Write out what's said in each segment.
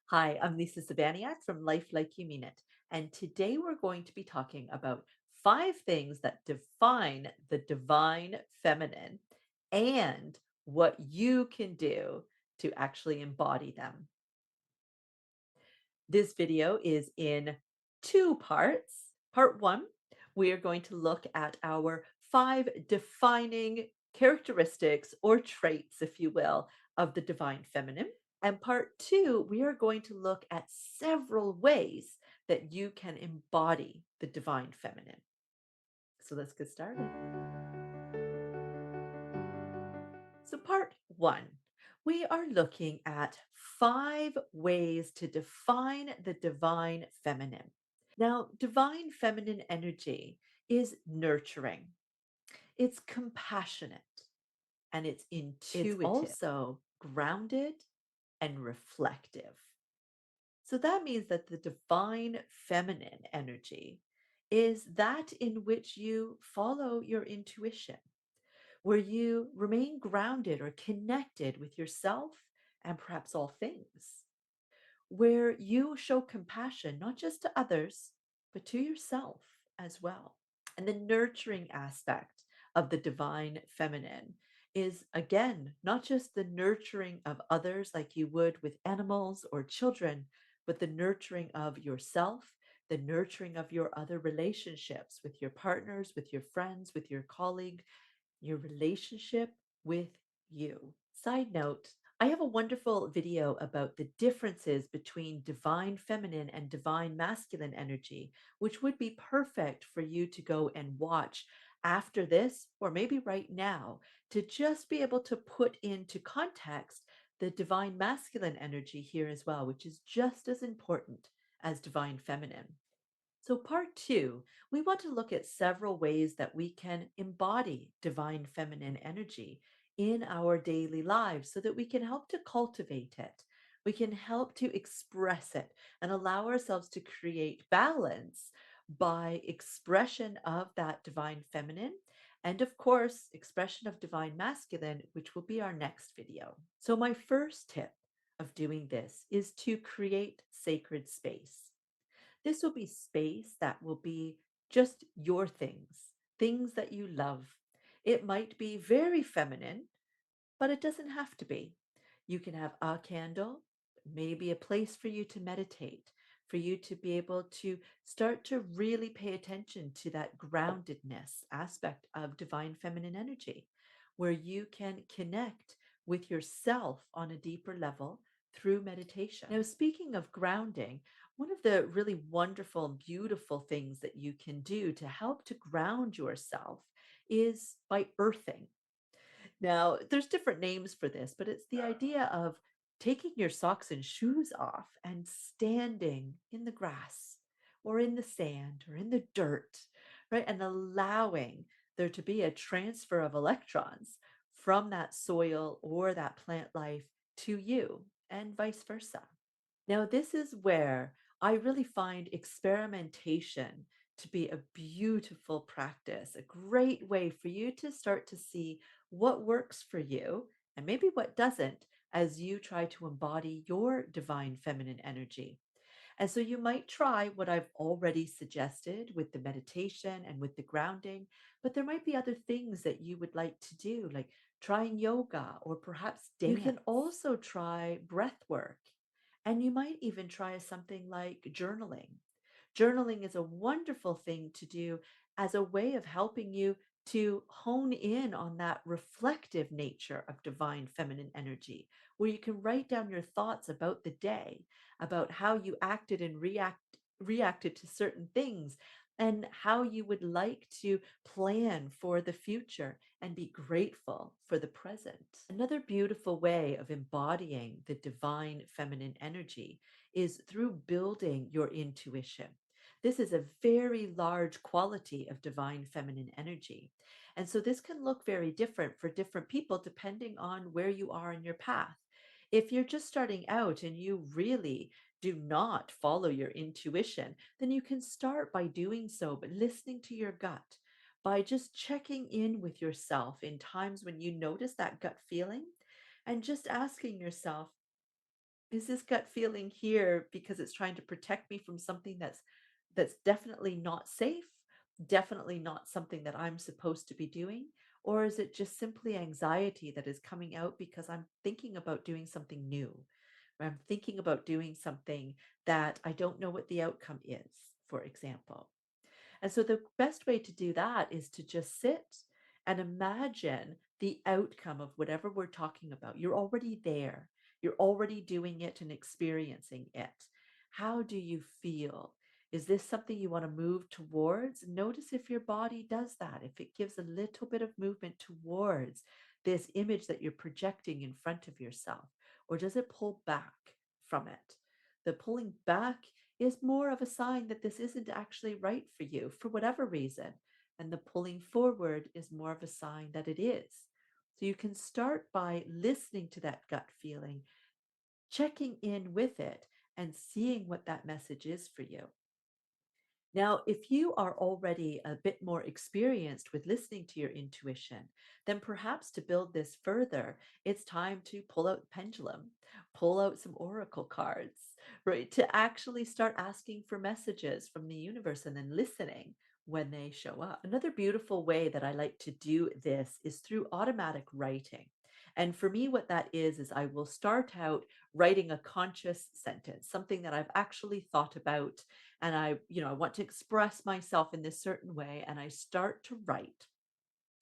Hi, I'm Lisa Sabaniak from Life Like You Mean It. And today we're going to be talking about 5 things that define the divine feminine and what you can do to actually embody them. This video is in 2 parts. Part 1, we are going to look at our 5 defining characteristics or traits, if you will, of the divine feminine. And part 2, we are going to look at several ways that you can embody the divine feminine. So let's get started. So, part 1, we are looking at 5 ways to define the divine feminine. Now, divine feminine energy is nurturing, it's compassionate, and it's intuitive. It's also grounded and reflective. So that means that the divine feminine energy is that in which you follow your intuition, where you remain grounded or connected with yourself and perhaps all things, where you show compassion not just to others, but to yourself as well. And the nurturing aspect of the divine feminine is, again, not just the nurturing of others like you would with animals or children, but the nurturing of yourself, the nurturing of your other relationships with your partners, with your friends, with your colleague, your relationship with you. Side note, I have a wonderful video about the differences between divine feminine and divine masculine energy, which would be perfect for you to go and watch after this, or maybe right now, to just be able to put into context the divine masculine energy here as well, which is just as important as divine feminine. So, part 2, we want to look at several ways that we can embody divine feminine energy in our daily lives so that we can help to cultivate it. We can help to express it and allow ourselves to create balance by expression of that divine feminine and, of course, expression of divine masculine, which will be our next video. So, my first tip of doing this is to create sacred space. This will be space that will be just your things, things that you love. It might be very feminine, but it doesn't have to be. You can have a candle, maybe a place for you to meditate, for you to be able to start to really pay attention to that groundedness aspect of divine feminine energy, where you can connect with yourself on a deeper level through meditation. Now, speaking of grounding, one of the really wonderful, beautiful things that you can do to help to ground yourself is by earthing. Now, there's different names for this, but it's the idea of taking your socks and shoes off and standing in the grass or in the sand or in the dirt, right? And allowing there to be a transfer of electrons from that soil or that plant life to you and vice versa. Now, this is where I really find experimentation to be a beautiful practice, a great way for you to start to see what works for you and maybe what doesn't as you try to embody your divine feminine energy. And so you might try what I've already suggested with the meditation and with the grounding, but there might be other things that you would like to do, like trying yoga or perhaps dance. You can also try breath work, and you might even try something like journaling. Journaling is a wonderful thing to do as a way of helping you to hone in on that reflective nature of divine feminine energy, where you can write down your thoughts about the day, about how you acted and reacted to certain things, and how you would like to plan for the future and be grateful for the present. Another beautiful way of embodying the divine feminine energy is through building your intuition. This is a very large quality of divine feminine energy. And so this can look very different for different people depending on where you are in your path. If you're just starting out and you really do not follow your intuition, then you can start by doing so, but listening to your gut, by just checking in with yourself in times when you notice that gut feeling and just asking yourself, Is this gut feeling here because it's trying to protect me from something that's definitely not safe, definitely not something that I'm supposed to be doing? Or is it just simply anxiety that is coming out because I'm thinking about doing something new? Or I'm thinking about doing something that I don't know what the outcome is, for example. And so the best way to do that is to just sit and imagine the outcome of whatever we're talking about. You're already there. You're already doing it and experiencing it. How do you feel? Is this something you want to move towards? Notice if your body does that, if it gives a little bit of movement towards this image that you're projecting in front of yourself, or does it pull back from it? The pulling back is more of a sign that this isn't actually right for you for whatever reason. And the pulling forward is more of a sign that it is. So you can start by listening to that gut feeling, checking in with it, and seeing what that message is for you. Now, if you are already a bit more experienced with listening to your intuition, then perhaps to build this further, it's time to pull out the pendulum, pull out some oracle cards, right? To actually start asking for messages from the universe and then listening when they show up. Another beautiful way that I like to do this is through automatic writing. And for me, what that is I will start out writing a conscious sentence, something that I've actually thought about and I want to express myself in this certain way and I start to write.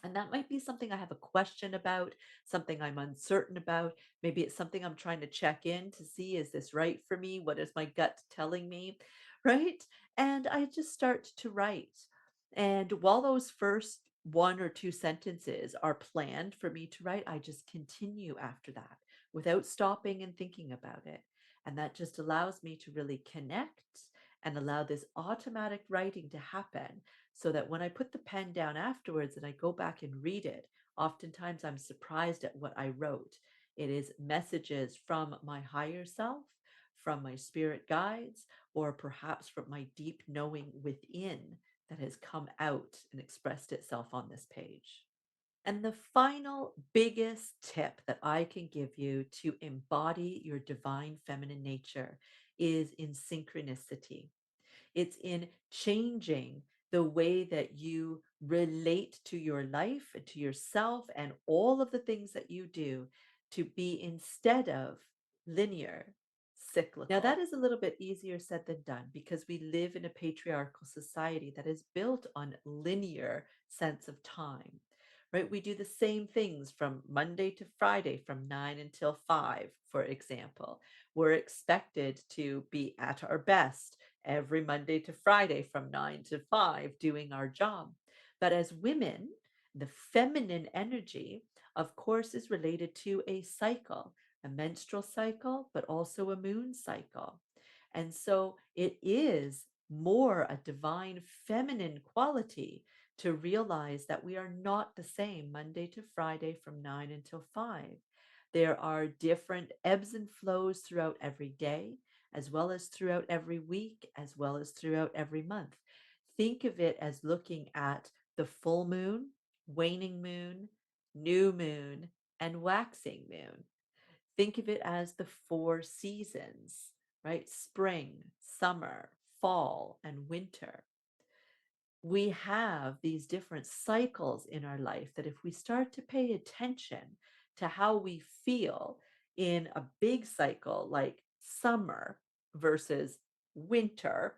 And that might be something I have a question about, something I'm uncertain about. Maybe it's something I'm trying to check in to see, is this right for me? What is my gut telling me? Right? And I just start to write. And while those first one or two sentences are planned for me to write, I just continue after that without stopping and thinking about it. And that just allows me to really connect and allow this automatic writing to happen so that when I put the pen down afterwards and I go back and read it, oftentimes I'm surprised at what I wrote. It is messages from my higher self, from my spirit guides, or perhaps from my deep knowing within that has come out and expressed itself on this page. And the final biggest tip that I can give you to embody your divine feminine nature is in synchronicity. It's in changing the way that you relate to your life and to yourself and all of the things that you do to be instead of linear, cyclical. Now, that is a little bit easier said than done because we live in a patriarchal society that is built on linear sense of time. Right? We do the same things from Monday to Friday from 9 until 5, for example. We're expected to be at our best every Monday to Friday from 9 to 5 doing our job. But as women, the feminine energy, of course, is related to a cycle, a menstrual cycle, but also a moon cycle. And so it is more a divine feminine quality to realize that we are not the same Monday to Friday from 9 until 5. There are different ebbs and flows throughout every day as well as throughout every week, as well as throughout every month. Think of it as looking at the full moon, waning moon, new moon, and waxing moon. Think of it as the four seasons, right? Spring, summer, fall, and winter. We have these different cycles in our life that if we start to pay attention to how we feel in a big cycle like summer versus winter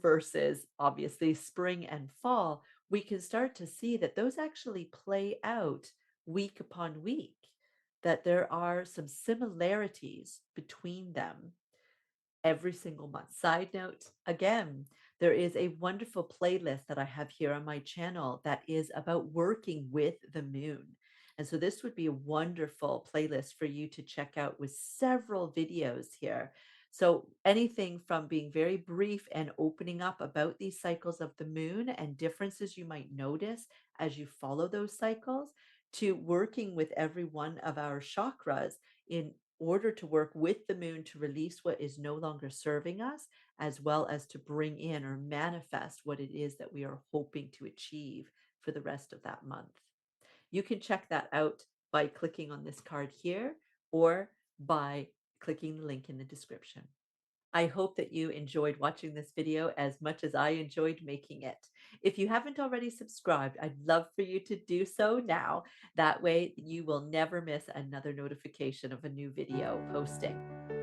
versus obviously spring and fall, we can start to see that those actually play out week upon week, that there are some similarities between them every single month. Side note, again, there is a wonderful playlist that I have here on my channel that is about working with the moon. And so this would be a wonderful playlist for you to check out with several videos here. So anything from being very brief and opening up about these cycles of the moon and differences you might notice as you follow those cycles to working with every one of our chakras in order to work with the moon to release what is no longer serving us, as well as to bring in or manifest what it is that we are hoping to achieve for the rest of that month. You can check that out by clicking on this card here or by clicking the link in the description. I hope that you enjoyed watching this video as much as I enjoyed making it. If you haven't already subscribed, I'd love for you to do so now. That way, you will never miss another notification of a new video posting.